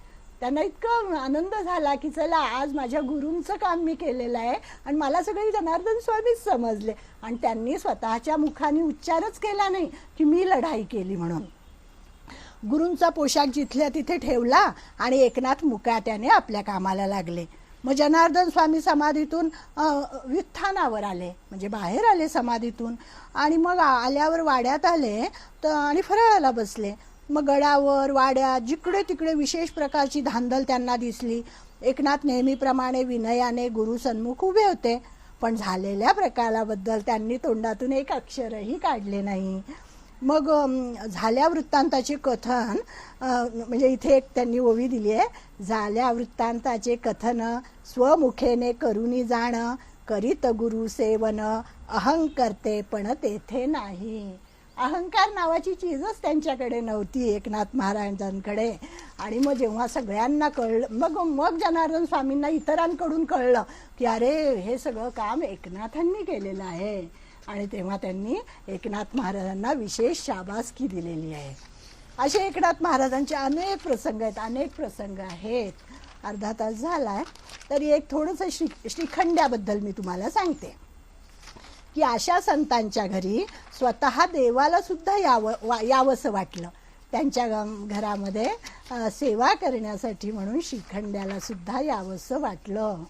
त्यांना इतका आनंद झाला की चला आज माझ्या गुरूंचं काम मी केलेलं आहे आणि मला सगळे जनार्दन स्वामीच समजले. आणि त्यांनी स्वतःच्या मुखाने उच्चारच केला नाही की मी लढाई केली म्हणून. गुरूंचा पोशाख जिथल्या तिथे ठेवला आणि एकनाथ मुकाट्याने आपल्या कामाला लागले. मग जनार्दन स्वामी समाधीतून व्युत्थानावर आले, म्हणजे बाहेर आले समाधीतून. आणि मग आल्यावर वाड्यात आले तर आणि फराळाला बसले. मग गडावर वाड्यात जिकडे तिकडे विशेष प्रकारची धांदल त्यांना दिसली. एकनाथ नेहमीप्रमाणे विनयाने गुरुसन्मुख उभे होते, पण झालेल्या प्रकाराबद्दल त्यांनी तोंडातून एक अक्षरही काढले नाही. मग झाल्या वृत्तांताचे कथन, म्हणजे इथे एक त्यांनी ओवी दिली आहे, झाल्या वृत्तांताचे कथन स्वमुखेने करुनी जाण, करीत गुरु सेवन अहंकर्ते पण तेथे नाही. अहंकार नावाची चीजच त्यांच्याकडे नव्हती एकनाथ महाराजांकडे. आणि मग जेव्हा सगळ्यांना कळलं, मग जनार्दन स्वामींना इतरांकडून कळलं की अरे हे सगळं काम एकनाथांनी केलेलं आहे. आणि तेव्हा त्यांनी एकनाथ महाराजांना विशेष शाबासकी दिलेली आहे. असे एकनाथ महाराजांचे अनेक प्रसंग आहेत. अर्धा तास झाला आहे तरी एक थोडंसं श्रीखंड्याबद्दल मी तुम्हाला सांगते की अशा संतांच्या घरी स्वतः देवाला सुद्धा यावंसं वाटलं. त्यांच्या घरामध्ये सेवा करण्यासाठी म्हणून श्रीखंड्याला सुद्धा यावंसं वाटलं.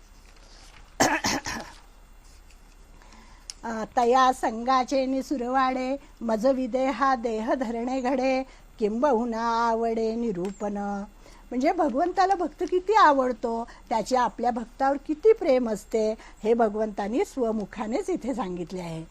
तया संगाचे निसुरवाडे मज विदेहा देह धरणे घडे किंबहुना आवडे निरूपण. म्हणजे भगवंताला भक्त किती आवडतो, त्याचे आपल्या भक्तावर किती प्रेम असते हे भगवंतानी स्वमुखानेच इथे सांगितले आहे.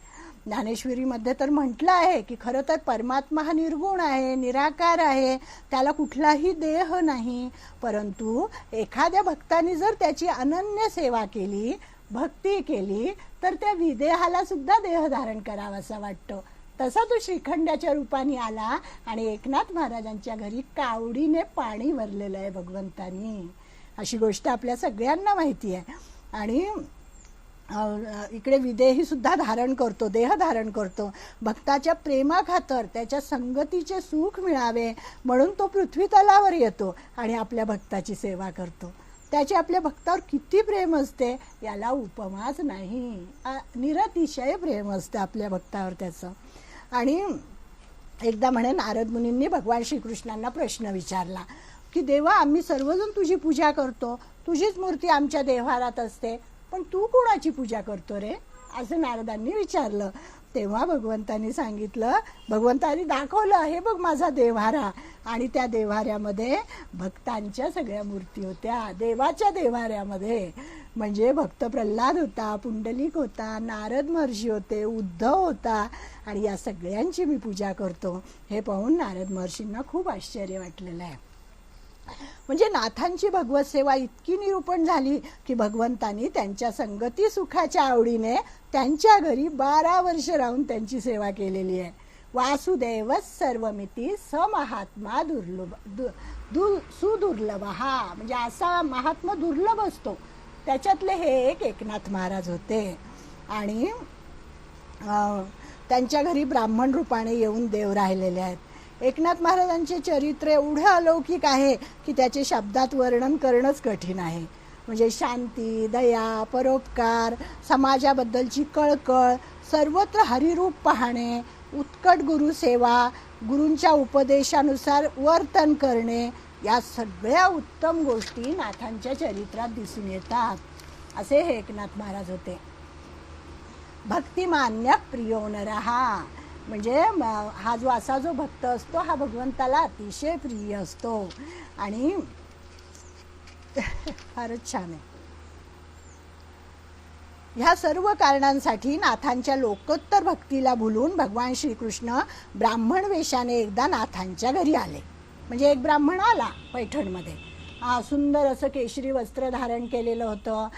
ज्ञानेश्वरीमध्ये तर म्हटलं आहे की खरं तर परमात्मा हा निर्गुण आहे, निराकार आहे, त्याला कुठलाही देह नाही. परंतु एखाद्या भक्ताने जर त्याची अनन्य सेवा केली, भक्ती केली, तर त्या विदेहाला सुद्धा देह धारण करावासा वाटतो. तसा तो श्रीखंड्याच्या रूपाने आला आणि एकनाथ महाराजांच्या घरी कावडीने पाणी भरलेलं आहे भगवंतानी. अशी गोष्ट आपल्या सगळ्यांना माहिती आहे. आणि इकडे विदेही सुद्धा धारण करतो, देह धारण करतो. भक्ताच्या प्रेमाखातर त्याच्या संगतीचे सुख मिळावे म्हणून तो पृथ्वी तलावर येतो आणि आपल्या भक्ताची सेवा करतो. त्याचे आपल्या भक्तावर किती प्रेम असते याला उपमाच नाही. निरतिशय प्रेम असते आपल्या भक्तावर त्याचं. आणि एकदा म्हणे नारद मुनींनी भगवान श्रीकृष्णांना प्रश्न विचारला की देवा आम्ही सर्वजण तुझी पूजा करतो, तुझीच मूर्ती आमच्या देव्हारात असते, पण तू कोणाची पूजा करतो रे, असं नारदांनी विचारलं. तेव्हा भगवंतांनी सांगितलं, भगवंतांनी दाखवलं, हे बघ माझा देव्हारा. आणि त्या देव्हाऱ्यामध्ये भक्तांच्या सगळ्या मूर्ती होत्या. देवाच्या देव्हाऱ्यामध्ये म्हणजे भक्त प्रल्हाद होता, पुंडलिक होता, नारद महर्षी होते, उद्धव होता. आणि या सगळ्यांची मी पूजा करतो. हे पाहून नारद महर्षींना खूप आश्चर्य वाटलेलं आहे. म्हणजे नाथांची भगवत सेवा इतकी निरूपण झाली की भगवंतांनी त्यांच्या संगती सुखाच्या आवडीने त्यांच्या घरी 12 वर्ष राहून त्यांची सेवा केलेली आहे. वासुदेव सर्वमिती समहात्मा सुदुर्लभ. हा म्हणजे असा महात्मा दुर्लभ असतो, त्याच्यातले हे एक एकनाथ महाराज होते. आणि त्यांच्या घरी ब्राह्मण रूपाने येऊन देव राहिलेले आहेत. एकनाथ महाराजांचे चरित्र एवढं अलौकिक आहे की त्याचे शब्दात वर्णन करणंच कठीण आहे. म्हणजे शांती, दया, परोपकार, समाजाबद्दलची कळकळ, सर्वत्र हरिरूप पाहणे, उत्कट गुरुसेवा, गुरूंच्या उपदेशानुसार वर्तन करणे, या सगळ्या उत्तम गोष्टी नाथांच्या चरित्रात दिसून येतात. असे हे एकनाथ महाराज होते. भक्तिमान्य प्रियो नरहा, म्हणजे हा जो असा जो भक्त असतो हा भगवंताला अतिशय प्रिय असतो. आणि फारच छान आहे. ह्या सर्व कारणांसाठी नाथांच्या लोकोत्तर भक्तीला भुलून भगवान श्रीकृष्ण ब्राह्मण वेशाने एकदा नाथांच्या घरी आले. म्हणजे एक ब्राह्मण आला पैठणमध्ये. सुंदर असं केशरी वस्त्र धारण केलेलं होतं,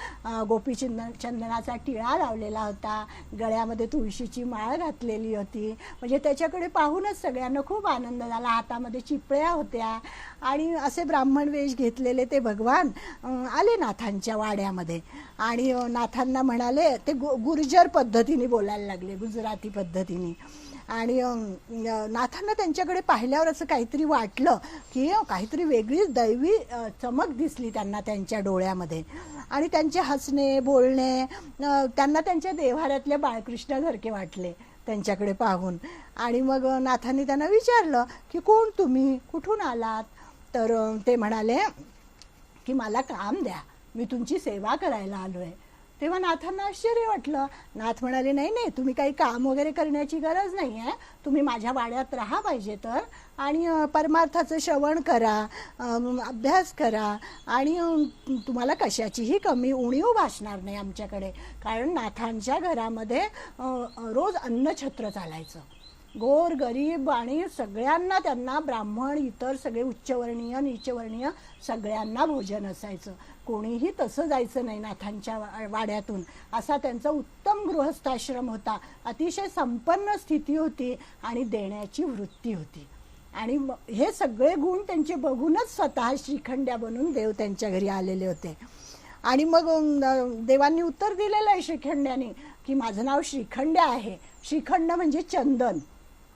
चंदनाचा टिळा लावलेला होता, गळ्यामध्ये तुळशीची माळ घातलेली होती. म्हणजे त्याच्याकडे पाहूनच सगळ्यांना खूप आनंद झाला. हातामध्ये चिपळ्या होत्या आणि असे ब्राह्मण वेश घेतलेले ते भगवान आले नाथांच्या वाड्यामध्ये. आणि नाथांना म्हणाले, ते गुर्जर पद्धतीने बोलायला लागले, गुजराती पद्धतीने. आणि नाथांना त्यांच्याकडे पाहिल्यावर असं काहीतरी वाटलं की काहीतरी वेगळीच दैवी चमक दिसली त्यांना त्यांच्या डोळ्यामध्ये. आणि त्यांचे हसणे बोलणे त्यांना त्यांच्या देव्हाऱ्यातल्या बाळकृष्णासारखे वाटले त्यांच्याकडे पाहून. आणि मग नाथांनी त्यांना विचारलं की कोण तुम्ही, कुठून आलात? तर ते म्हणाले की मला काम द्या, मी तुमची सेवा करायला आलो आहे. तेव्हा नाथांना आश्चर्य वाटलं. नाथ म्हणाले, नाही नाही, तुम्ही काही काम वगैरे करण्याची गरज नाही आहे, तुम्ही माझ्या वाड्यात राहा पाहिजे तर, आणि परमार्थाचं श्रवण करा, अभ्यास करा, आणि तुम्हाला कशाचीही कमी उणीव भासणार नाही आमच्याकडे. कारण नाथांच्या घरामध्ये रोज अन्नछत्र चालायचं. गोर गरीब आणि सगळ्यांना, त्यांना ब्राह्मण इतर सगळे उच्चवर्णीय नीचवर्णीय सगळ्यांना भोजन असायचं. कोणीही तसं जायचं नाही नाथांच्या वाड्यातून. असा त्यांचा उत्तम गृहस्थाश्रम होता. अतिशय संपन्न स्थिती होती आणि देण्याची वृत्ती होती. आणि हे सगळे गुण त्यांचे बघूनच स्वतः श्रीखंड्या बनून देव त्यांच्या घरी आलेले होते. आणि मग देवांनी उत्तर दिलेलं आहे श्रीखंड्याने की माझं नाव श्रीखंड्या आहे. श्रीखंड म्हणजे चंदन,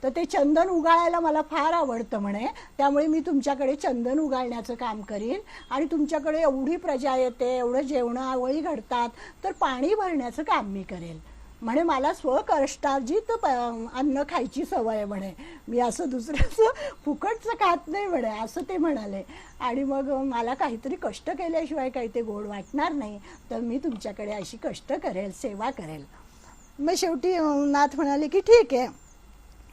तर ते चंदन उगाळायला मला फार आवडतं म्हणे, त्यामुळे मी तुमच्याकडे चंदन उगाळण्याचं काम करीन. आणि तुमच्याकडे एवढी प्रजा येते, एवढं जेवणावळी घडतात, तर पाणी भरण्याचं काम मी करेल म्हणे. मला स्वकष्टार्जित अन्न खायची सवय म्हणे, मी असं दुसऱ्याचं फुकटचं खात नाही म्हणे, असं ते म्हणाले. आणि मग मला काहीतरी कष्ट केल्याशिवाय काही ते गोड वाटणार नाही, तर मी तुमच्याकडे अशी कष्ट करेल, सेवा करेल. मग शेवटी नाथ म्हणाले की ठीक आहे.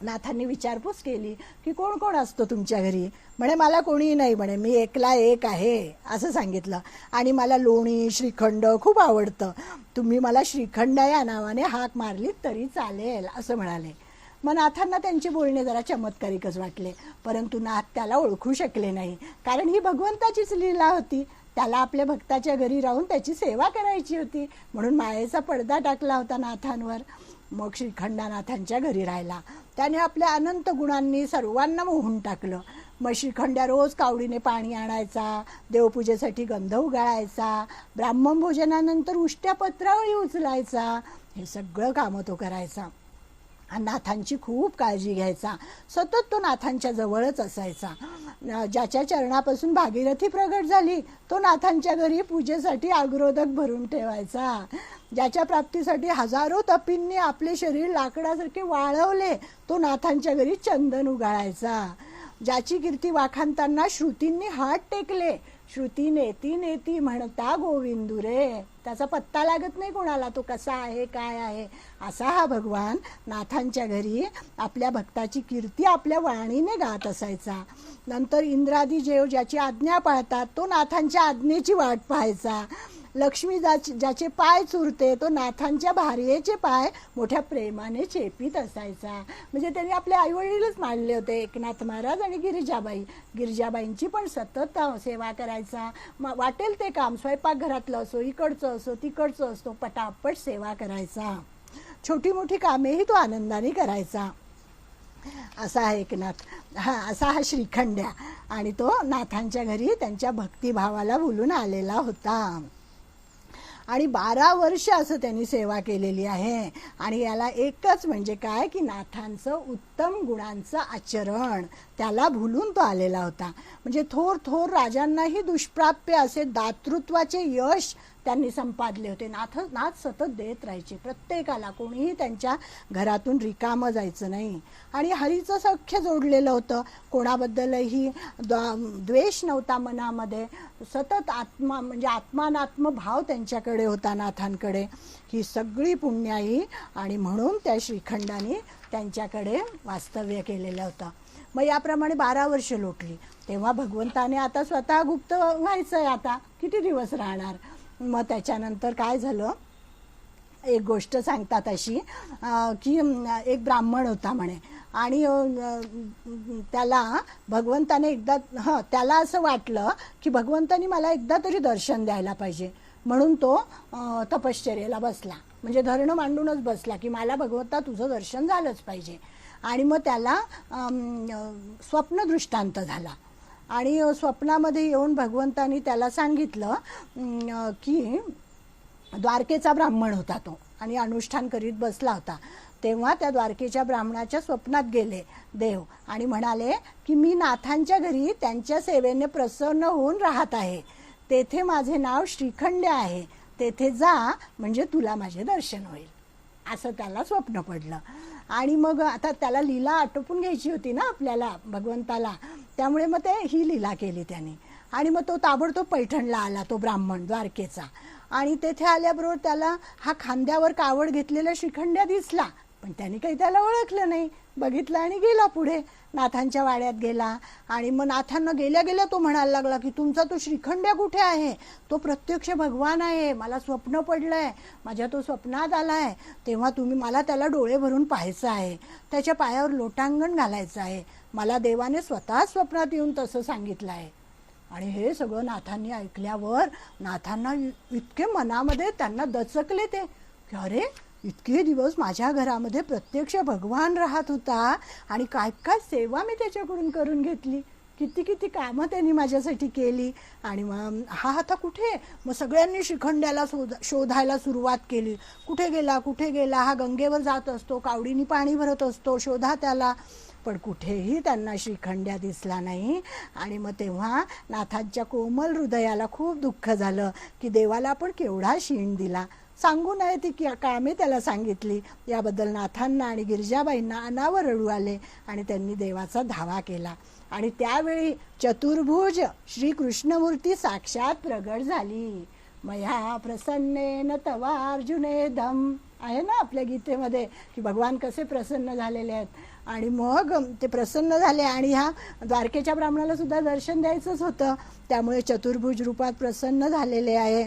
नाथांनी विचारपूस केली की कोण कोण असतो तुमच्या घरी? म्हणे मला कोणीही नाही म्हणे, मी एकला एक आहे असं सांगितलं. आणि मला लोणी श्रीखंड खूप आवडतं, तुम्ही मला श्रीखंड या नावाने हाक मारलीत तरी चालेल असं म्हणाले. मग नाथांना त्यांचे बोलणे जरा चमत्कारिकच वाटले, परंतु नाथ त्याला ओळखू शकले नाही, कारण ही भगवंताचीच लीला होती. त्याला आपल्या भक्ताच्या घरी राहून त्याची सेवा करायची होती, म्हणून मायेचा पडदा टाकला होता नाथांवर. मग श्रीखंडानाथांच्या घरी राहिला. त्याने आपल्या अनंत गुणांनी सर्वांना मोहून टाकलं. मग श्रीखंड्या रोज कावडीने पाणी आणायचा, देवपूजेसाठी गंध उगाळायचा, ब्राह्मण भोजनानंतर उष्ट्या पत्रावळी उचलायचा, हे सगळं कामं तो करायचा. आणि नाथांची खूप काळजी घ्यायचा. सतत तो नाथांच्या जवळच असायचा. ज्याच्या चरणापासून भागीरथी प्रगट झाली तो नाथांच्या घरी पूजेसाठी अग्रोदक भरून ठेवायचा. ज्याच्या प्राप्तीसाठी हजारो तपींनी आपले शरीर लाकडासारखे वाळवले तो नाथांच्या घरी चंदन उगाळायचा. ज्याची कीर्ती वाखाणताना श्रुतींनी हात टेकले, श्रुती नेती नेती म्हणता गोविंदू रे, त्याचा पत्ता लागत नाही कोणाला, तो कसा आहे काय आहे. असा हा भगवान नाथांच्या घरी आपल्या भक्ताची कीर्ती आपल्या वाणीने गात असायचा. नंतर इंद्रादी देव ज्याची आज्ञा पाळतात तो नाथांच्या आज्ञेची वाट पाहायचा. लक्ष्मी ज्याचे पाय चुरते तो नाथांच्या भार्येचे पाय मोठ्या प्रेमाने चेपीत असायचा. म्हणजे त्यांनी आपले आईवडीलच मानले होते, एकनाथ महाराज आणि गिरिजाबाई. गिरिजाबाईंची पण सतत सेवा करायचा. वाटेल ते काम, स्वयंपाकघरातलं असो, इकडचं असो, तिकडचं असतो, पटापट सेवा करायचा. छोटी मोठी कामेही तो आनंदाने करायचा. असा हा एकनाथ, असा हा श्रीखंड्या. आणि तो नाथांच्या घरी त्यांच्या भक्तिभावाला बोलून आलेला होता. आणि 12 वर्ष असं त्यांनी सेवा केलेली आहे. आणि याला एकच म्हणजे काय की नाथांचं उत्तम गुणांचं आचरण, त्याला भुलून तो आलेला होता. म्हणजे थोर थोर राजांनाही दुष्प्राप्य असे दातृत्वाचे यश त्यांनी संपादले होते. नाथ सतत देत राहायचे प्रत्येकाला, कोणीही त्यांच्या घरातून रिकामं जायचं नाही. आणि हरीचं सख्य जोडलेलं होतं, कोणाबद्दलही द्वेष नव्हता मनामध्ये. सतत आत्मा म्हणजे आत्मानात्म भाव त्यांच्याकडे होता नाथांकडे. ही सगळी पुण्याई आणि म्हणून त्या श्रीखंडाने त्यांच्याकडे वास्तव्य केलेलं होतं. मग याप्रमाणे 12 वर्ष लोटली. तेव्हा भगवंताने आता स्वतः गुप्त व्हायचं आहे, आता किती दिवस राहणार. मग त्याच्यानंतर काय झालं, एक गोष्ट सांगतात अशी की एक ब्राह्मण होता म्हणे आणि त्याला भगवंताने एकदा त्याला असं वाटलं की भगवंतानी मला एकदा तरी दर्शन द्यायला पाहिजे, म्हणून तो तपश्चर्येला बसला, म्हणजे धरणं मांडूनच बसला की मला भगवंता तुझं दर्शन झालंच पाहिजे. आणि मग त्याला स्वप्न दृष्टांत झाला आणि स्वप्नामध्ये येऊन भगवंतानी त्याला सांगितलं की द्वारकेचा ब्राह्मण होता तो आणि अनुष्ठान करीत बसला होता. तेव्हा त्या द्वारकेच्या ब्राह्मणाच्या स्वप्नात गेले देव आणि म्हणाले की मी नाथांच्या घरी त्यांच्या सेवेने प्रसन्न होऊन राहत आहे, तेथे माझे नाव श्रीखंड आहे, तेथे जा म्हणजे तुला माझे दर्शन होईल, असं त्याला स्वप्न पडलं. आणि मग आता त्याला लीला आटोपून घ्यायची होती ना आपल्याला भगवंताला, त्यामुळे मग ते ही लीला केली त्याने. आणि मग तो ताबडतोब पैठणला आला तो ब्राह्मण द्वारकेचा, आणि तेथे आल्याबरोबर त्याला हा खांद्यावर कावड घेतलेला श्रीखंड्या दिसला, पण त्याने काही त्याला ओळखलं नाही, बघितलं आणि गेला पुढे नाथांच्या वाड्यात गेला. आणि मग नाथांना गेल्या गेल्या तो म्हणायला लागला की तुमचा तो श्रीखंड्या कुठे आहे, तो प्रत्यक्ष भगवान आहे, मला स्वप्न पडलंय, माझ्या तो स्वप्नात आलाय, तेव्हा तुम्ही मला त्याला डोळे भरून पाहायचं आहे, त्याच्या पायावर लोटांगण घालायचं आहे, मला देवाने स्वतः स्वप्नात येऊन तसं सांगितलं आहे. आणि हे सगळं नाथांनी ऐकल्यावर नाथांना इतके मनामध्ये त्यांना दचकले ते की अरे इतके दिवस माझ्या घरामध्ये प्रत्यक्ष भगवान राहत होता आणि काय काय सेवा मी त्याच्याकडून करून घेतली, किती किती कामं त्यांनी माझ्यासाठी केली, आणि मग हा आता कुठे. मग सगळ्यांनी श्रीखंड्याला शोधायला सुरुवात केली, कुठे गेला कुठे गेला, हा गंगेवर जात असतो, कावडीनी पाणी भरत असतो, शोधा त्याला. पण कुठेही त्यांना श्रीखंड्या दिसला नाही. आणि मग तेव्हा नाथांच्या कोमल हृदयाला खूप दुःख झालं की देवाला आपण केवढा शीण दिला, सांगू नये ती की कामे त्याला सांगितली. याबद्दल नाथांना आणि गिरिजाबाईंना अनावर रडू आले आणि त्यांनी देवाचा धावा केला. आणि त्यावेळी चतुर्भुज श्री कृष्णमूर्ती साक्षात प्रगट झाली. मया प्रसन्नेन तवार्जुनेदम आहे ना आपल्या गीतेमध्ये की भगवान कसे प्रसन्न झालेले आहेत. आणि मग ते प्रसन्न झाले आणि ह्या द्वारकेच्या ब्राह्मणाला सुद्धा दर्शन द्यायचंच होतं, त्यामुळे चतुर्भुज रूपात प्रसन्न झालेले आहे.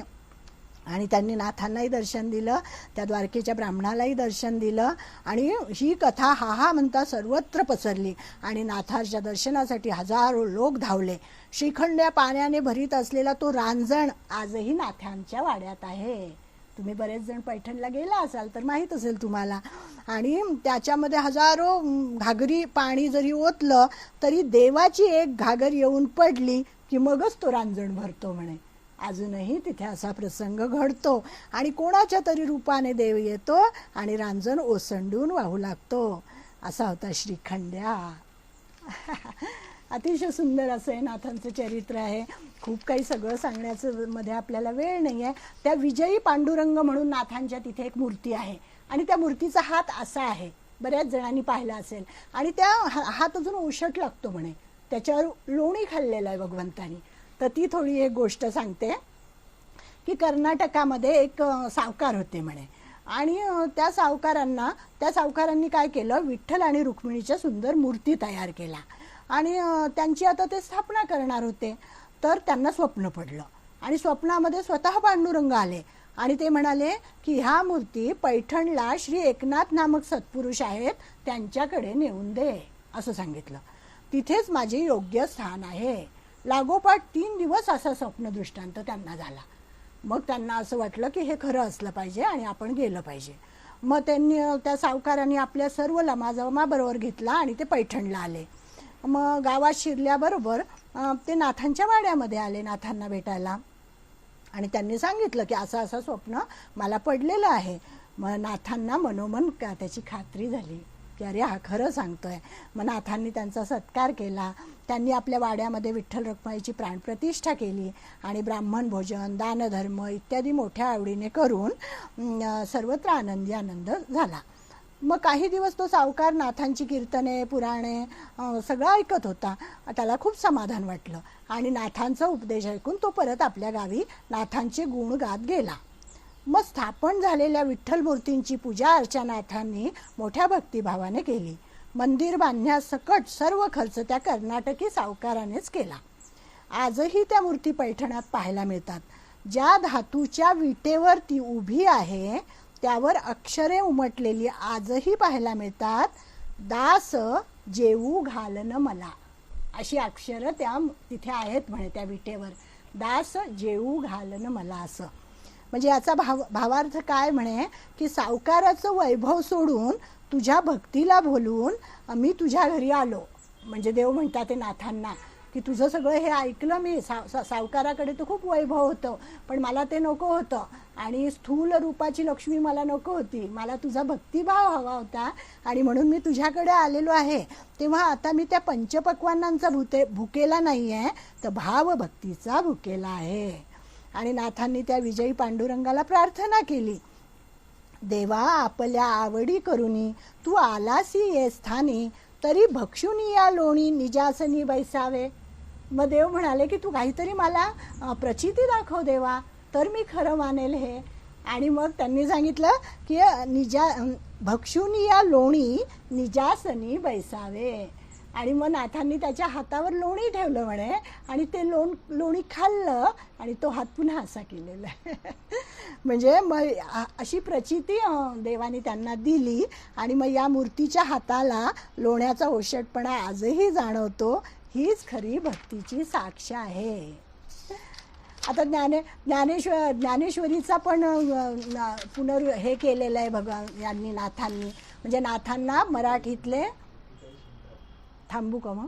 आणि त्यांनी नाथांनाही दर्शन दिलं, त्या द्वारकेच्या ब्राह्मणालाही दर्शन दिलं. आणि ही कथा हा हा म्हणता सर्वत्र पसरली आणि नाथाच्या दर्शनासाठी हजारो लोक धावले. श्रीखंड्या पाण्याने भरीत असलेला तो रांजण आजही नाथांच्या वाड्यात आहे. तुम्ही बरेच जण पैठणला गेला असाल तर माहीत असेल तुम्हाला. आणि त्याच्यामध्ये हजारो घागरी पाणी जरी ओतलं तरी देवाची एक घागर येऊन पडली की मगच तो रांजण भरतो म्हणे. अजूनही तिथे असा प्रसंग घडतो आणि कोणाच्या तरी रूपाने देव येतो आणि रांजण ओसंडून वाहू लागतो. असा होता श्रीखंड्या. अतिशय सुंदर असं आहे नाथांचं चरित्र आहे. खूप काही सगळं सांगण्याचं मध्ये आपल्याला वेळ नाही आहे. त्या विजयी पांडुरंग म्हणून नाथांच्या तिथे एक मूर्ती आहे आणि त्या मूर्तीचा हात असा आहे, बऱ्याच जणांनी पाहिला असेल, आणि त्या हात अजून उशट लागतो म्हणे, त्याच्यावर लोणी खाल्लेलं आहे भगवंतानी. तर ती थोडी एक गोष्ट सांगते की कर्नाटकामध्ये एक सावकार होते म्हणे, आणि त्या सावकारांनी काय केलं, विठ्ठल आणि रुक्मिणीच्या सुंदर मूर्ती तयार केला आणि त्यांची आता ते स्थापना करणार होते. तर त्यांना स्वप्न पडलं आणि स्वप्नामध्ये स्वतः पांडुरंग आले आणि ते म्हणाले की ह्या मूर्ती पैठणला श्री एकनाथ नामक सत्पुरुष आहेत त्यांच्याकडे नेऊन दे असं सांगितलं. तिथेच माझे योग्य स्थान आहे. लागोपाठ 3 दिवस असा स्वप्न दृष्टांत त्यांना झाला. मग त्यांना असं वाटलं की हे खरं असलं पाहिजे आणि आपण गेलं पाहिजे. मग त्यांनी त्या सावकारांनी आपल्या सर्व लमाजमा बरोबर घेतला आणि ते पैठणला आले. मग गावात शिरल्याबरोबर ते नाथांच्या वाड्यामध्ये आले नाथांना भेटायला आणि त्यांनी सांगितलं की असं असं स्वप्न मला पडलेलं आहे. मग नाथांना मनोमन त्याची खात्री झाली की अरे हा खरं सांगतोय. मग नाथांनी त्यांचा सत्कार केला. त्यांनी आपल्या वाड्यामध्ये विठ्ठल रखुमाईची प्राणप्रतिष्ठा केली आणि ब्राह्मण भोजन, दानधर्म इत्यादी मोठ्या आवडीने करून सर्वत्र आनंद झाला. मग काही दिवस तो सावकार नाथांची कीर्तने, पुराणे सगळं ऐकत होता. त्याला खूप समाधान वाटलं आणि नाथांचा उपदेश ऐकून तो परत आपल्या गावी नाथांचे गुण गात गेला. मग स्थापन झालेल्या विठ्ठल मूर्तींची पूजा अर्चा नाथांनी मोठ्या भक्तिभावाने केली. मंदिर बांधण्यासकट सर्व खर्च त्या कर्नाटकी सावकारानेच केला. आजही त्या मूर्ती पैठणात पाहायला मिळतात. ज्या धातूच्या विटेवर ती उभी आहे त्यावर अक्षरे उमटलेली आजही पाहायला मिळतात. दास जेवू घालन मला, अशी अक्षरं त्या तिथे आहेत म्हणे त्या विटेवर. दास जेवू घालन मला असं. म्हणजे याचा भावार्थ काय म्हणे की सावकाराचं वैभव सोडून तुझ्या भक्तीला बोलून मी तुझ्या घरी आलो. म्हणजे देव म्हणतात ते नाथांना की तुझं सगळं हे ऐकलं मी. सावकाराकडे तर खूप वैभव होतं, पण मला ते नको होतं आणि स्थूल रूपाची लक्ष्मी मला नको होती. मला तुझा भक्तिभाव हवा होता आणि म्हणून मी तुझ्याकडे आलेलो आहे. तेव्हा आता मी त्या पंचपक्वान्नांचा भुकेला नाही आहे, तर भावभक्तीचा भुकेला आहे. आणि नाथांनी त्या विजयी पांडुरंगाला प्रार्थना केली, देवा आपल्या आवडी करुनी तू आलासी ये स्थानी, तरी भक्षुनी या लोणी निजासनी बैसावे. मग देव म्हणाले की तू काहीतरी मला प्रचिती दाखव देवा, तर मी खरं मानेल हे. आणि मग त्यांनी सांगितलं की भक्षुनी या लोणी निजासनी बैसावे. आणि मग नाथांनी त्याच्या हातावर लोणी ठेवलं म्हणे आणि ते लोणी खाल्लं आणि तो हात पुन्हा असा केलेला आहे. म्हणजे मग अशी प्रचिती देवाने त्यांना दिली. आणि मग या मूर्तीच्या हाताला लोण्याचा ओशटपणा आजही जाणवतो. हीच खरी भक्तीची साक्ष आहे. आता ज्ञानेश्वरीचा पण हे केलेलं आहे भगवान यांनी, नाथांनी. म्हणजे नाथांना मराठीतले थांबू का मग.